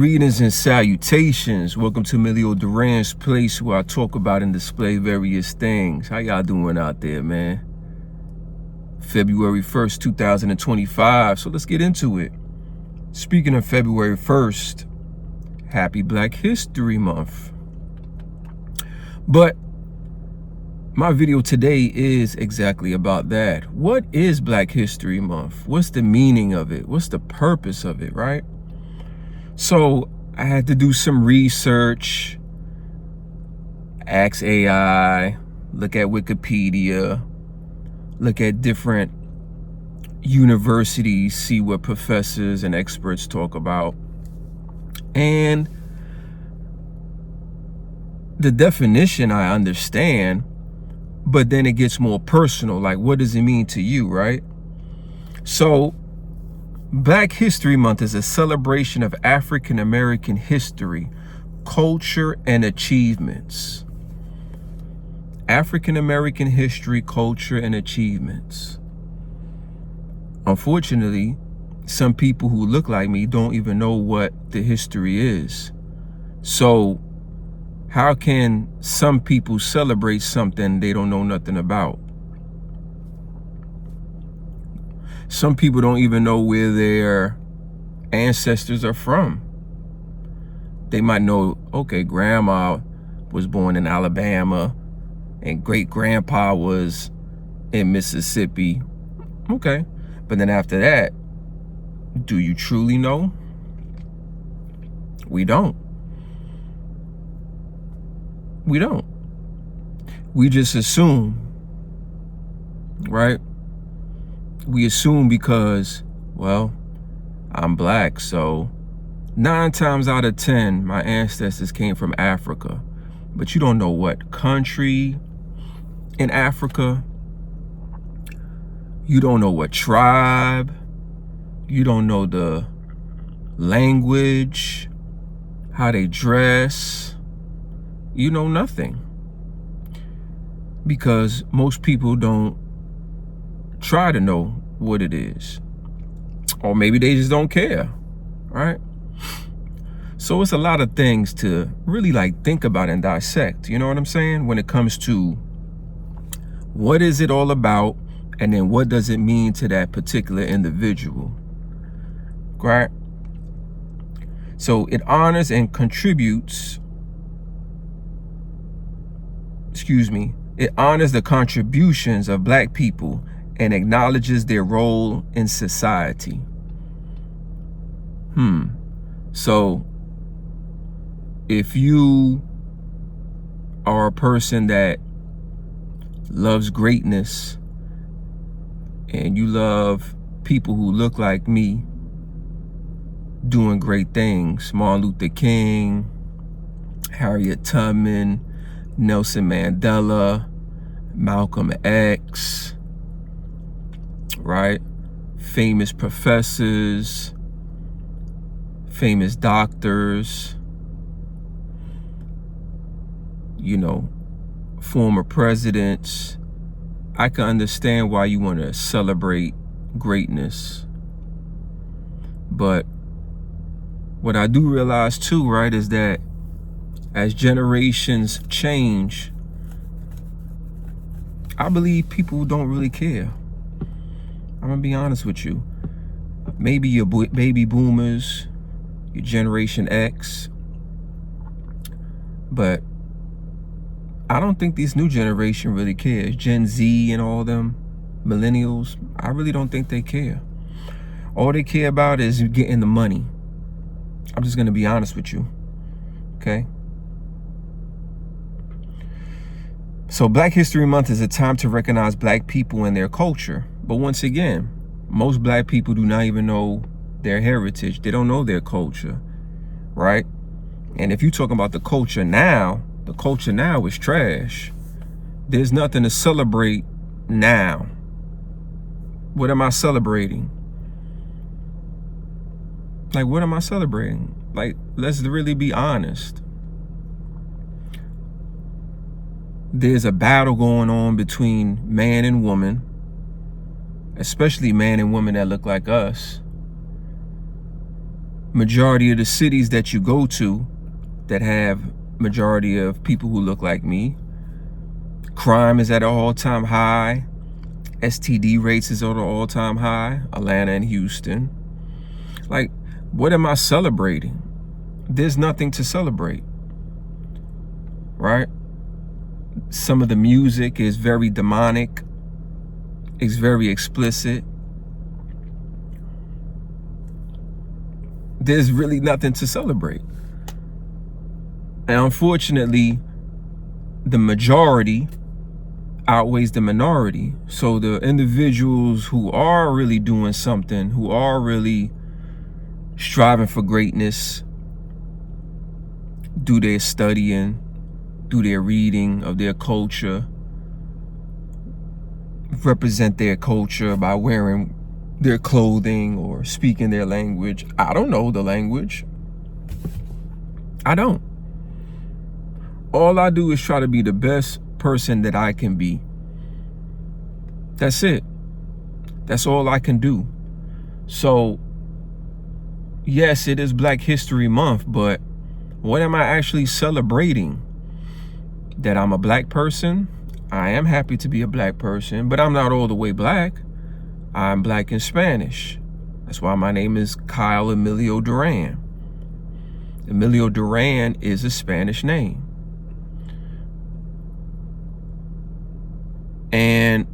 Greetings and salutations. Welcome to Emilio Duran's place, where I talk about and display various things. How y'all doing out there, man? February 1st, 2025. So let's get into it. Speaking of February 1st, happy Black History Month. But my video today is exactly about that. What is Black History Month? What's the meaning of it? What's the purpose of it, right? So I had to do some research, ask AI, look at Wikipedia, look at different universities, see what professors and experts talk about. And the definition I understand, but then it gets more personal. Like, what does it mean to you, right? So Black History Month is a celebration of African American history, culture, and achievements. African American history, culture, and achievements. Unfortunately, some people who look like me don't even know what the history is. So how can some people celebrate something they don't know nothing about? Some people don't even know where their ancestors are from. They might know, okay, grandma was born in Alabama and great-grandpa was in Mississippi. Okay, but then after that, do you truly know? We don't. We don't. We just assume, right? We assume because, well, I'm black, so 9 times out of 10, my ancestors came from Africa. But you don't know what country in Africa. You don't know what tribe. You don't know the language, how they dress. You know nothing. Because most people don't try to know what it is, or maybe they just don't care, right? So it's a lot of things to really think about and dissect, you know what I'm saying, when it comes to what is it all about, and then what does it mean to that particular individual, right? So it honors and contributes, it honors the contributions of Black people and acknowledges their role in society. So if you are a person that loves greatness and you love people who look like me doing great things, Martin Luther King, Harriet Tubman, Nelson Mandela, Malcolm X, right? Famous professors, famous doctors, you know, former presidents. I can understand why you want to celebrate greatness. But what I do realize too, right, is that as generations change, I believe people don't really care. I'm gonna be honest with you. Maybe your baby boomers, your Generation X, but I don't think this new generation really cares. Gen Z and all them, millennials, I really don't think they care. All they care about is getting the money. I'm just gonna be honest with you, okay? So Black History Month is a time to recognize Black people and their culture. But once again, most Black people do not even know their heritage. They don't know their culture, right? And if you're talking about the culture now is trash. There's nothing to celebrate now. What am I celebrating? Like, what am I celebrating? Like, let's really be honest. There's a battle going on between man and woman, especially man and woman that look like us. majority of the cities that you go to that have majority of people who look like me, crime is at an all-time high. STD rates is at an all-time high. Atlanta and Houston. Like, what am I celebrating? There's nothing to celebrate, right? Some of the music is very demonic. It's very explicit. There's really nothing to celebrate. And unfortunately, the majority outweighs the minority. So the individuals who are really doing something, who are really striving for greatness, do their studying, do their reading of their culture, represent their culture by wearing their clothing or speaking their language. I don't know the language. I don't. All I do is try to be the best person that I can be. That's it. That's all I can do. So, yes, it is Black History Month, but what am I actually celebrating? That I'm a black person? I am happy to be a black person, but I'm not all the way black. I'm black and Spanish. That's why my name is Kyle Emilio Duran. Emilio Duran is a Spanish name. And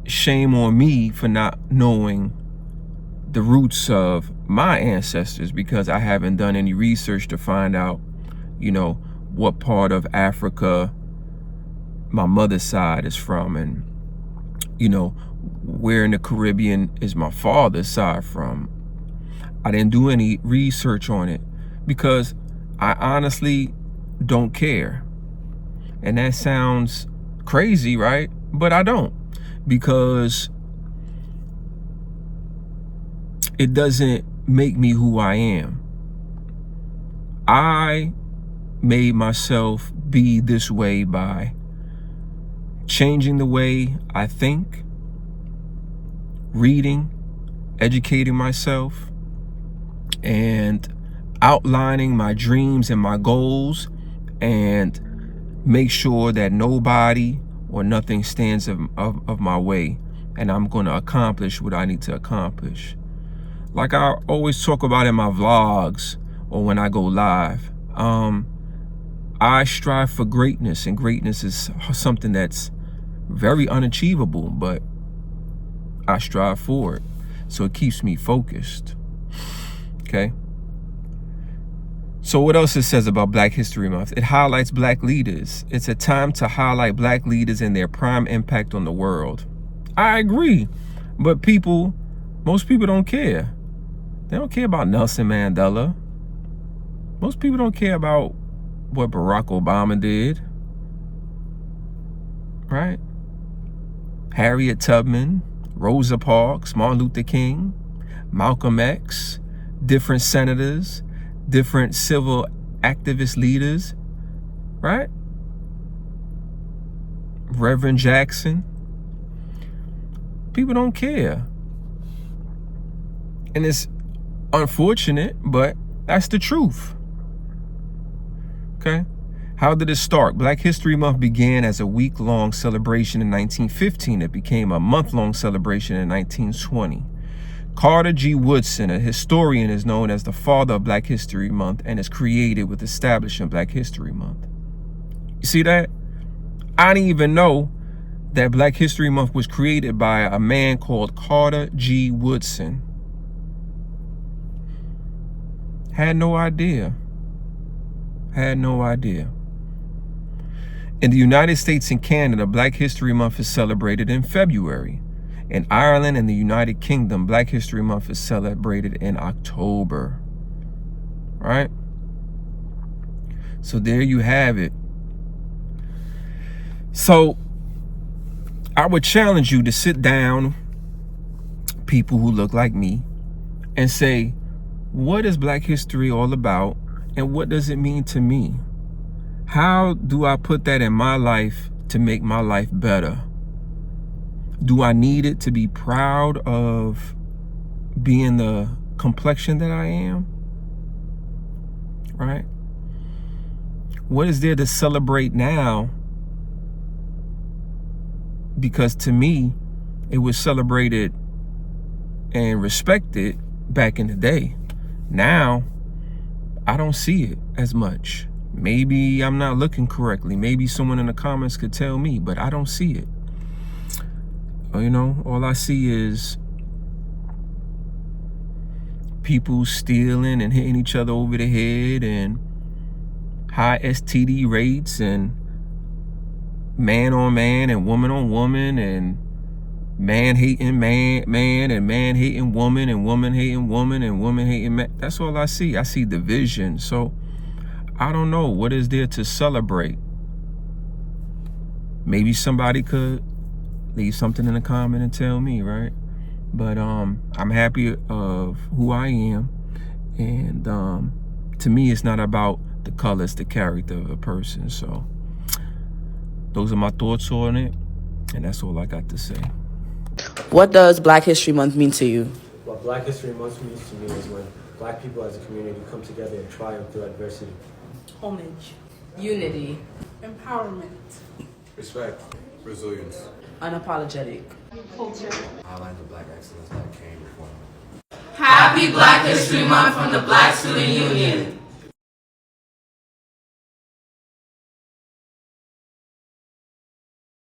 shame on me for not knowing the roots of my ancestors, because I haven't done any research to find out, you know, what part of Africa my mother's side is from, and, you know, where in the Caribbean is my father's side from. I didn't do any research on it because I honestly don't care. And that sounds crazy, right? But I don't, because it doesn't make me who I am. I made myself be this way by changing the way I think, reading, educating myself, and outlining my dreams and my goals, and make sure that nobody or nothing stands of my way, and I'm going to accomplish what I need to accomplish. Like I always talk about in my vlogs or when I go live, I strive for greatness, and greatness is something that's very unachievable, but I strive for it. So it keeps me focused. Okay. So what else it says about Black History Month? It highlights black leaders. It's a time to highlight black leaders and their prime impact on the world. I agree, but most people don't care. They don't care about Nelson Mandela. Most people don't care about what Barack Obama did, right? Harriet Tubman, Rosa Parks, Martin Luther King, Malcolm X, different senators, different civil activist leaders, right? Reverend Jackson. People don't care. And it's unfortunate, but that's the truth. Okay? How did it start? Black History Month began as a week-long celebration in 1915. It became a month-long celebration in 1920. Carter G. Woodson, a historian, is known as the father of Black History Month and is created with establishing Black History Month. You see that? I didn't even know that Black History Month was created by a man called Carter G. Woodson. Had no idea. Had no idea. In the United States and Canada, Black History Month is celebrated in February. In Ireland and the United Kingdom, Black History Month is celebrated in October. Right? So there you have it. So I would challenge you to sit down, people who look like me, and say, what is Black history all about, and what does it mean to me? How do I put that in my life to make my life better? Do I need it to be proud of being the complexion that I am, right? What is there to celebrate now? Because to me, it was celebrated and respected back in the day. Now, I don't see it as much. Maybe I'm not looking correctly. Maybe someone in the comments could tell me, but I don't see it. You know, all I see is people stealing and hitting each other over the head, and high STD rates, and man on man and woman on woman, and man hating man and man hating woman and woman hating woman and woman hating man. That's all I see. I see division. So I don't know, what is there to celebrate? Maybe somebody could leave something in the comment and tell me, right? But I'm happy of who I am, and to me, it's not about the color, it's the character of a person. So those are my thoughts on it, and that's all I got to say. What does Black History Month mean to you? What Black History Month means to me is when Black people as a community come together and triumph through adversity. Homage. Unity. Empowerment. Respect. Resilience. Unapologetic. Culture. Highlight the Black excellence that came before. Happy Black History Month from the Black Student Union.